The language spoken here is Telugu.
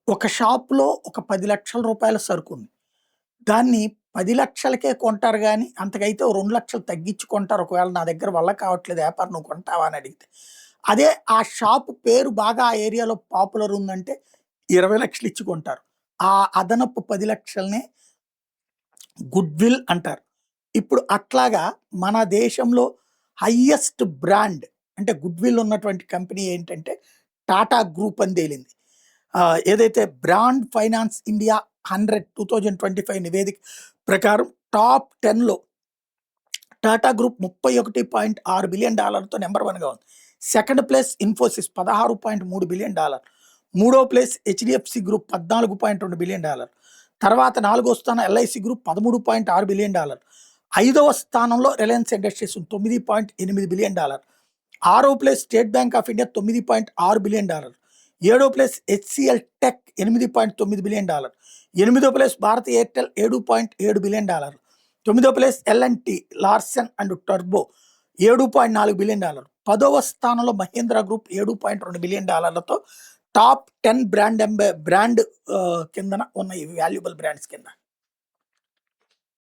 ఒక షాప్‌లో ఒక 10,00,000 సరుకుంది. దాన్ని 10,00,000కే కొంటారు గానీ, అంతకైతే ఓ 2,00,000 తగ్గించి కొంటారు. ఒకవేళ నా దగ్గర వల్ల కావట్లేదు వ్యాపారం నువ్వు కొంటావా అని అడిగితే. అదే ఆ షాప్ పేరు బాగా ఆ ఏరియాలో పాపులర్ ఉందంటే 20,00,000 ఇచ్చి కొంటారు. ఆ అదనపు 10,00,000నే గుడ్‌విల్ అంటారు. ఇప్పుడు అట్లాగా మన దేశంలో హైయెస్ట్ బ్రాండ్ అంటే గుడ్‌విల్ ఉన్నటువంటి కంపెనీ ఏంటంటే టాటా గ్రూప్ అని తేలింది. ఏదైతే బ్రాండ్ ఫైనాన్స్ ఇండియా 100 2025 నివేదిక ప్రకారం టాప్ 10లో టాటా గ్రూప్ $31.6 బిలియన్ నంబర్ 1గా ఉంది. Second place Infosys $16.3 billion. మూడో ప్లేస్ హెచ్‌డిఎఫ్‌సి గ్రూప్ $14.2 బిలియన్. తర్వాత నాలుగో స్థానం ఎల్ఐసి గ్రూప్ $13.6 బిలియన్. ఐదవ స్థానంలో రిలయన్స్ ఇండస్ట్రీస్ ఉంది $9.8 బిలియన్. ఆరో place State Bank of India $9.6 billion. ఏడో ప్లేస్ హెచ్సిఎల్ టెక్ $8.9 బిలియన్. ఎనిమిదో ప్లేస్ భారత్ ఎయిర్టెల్ $7.7 బిలియన్. తొమ్మిదో ప్లేస్ ఎల్ఎన్టీ లార్సెన్ అండ్ టర్బో $7.4 బిలియన్. పదవ స్థానంలో Mahindra group $7.2 billion top 10 brand కిందన ఉన్న ఈ వాల్యుబుల్ బ్రాండ్స్ కింద.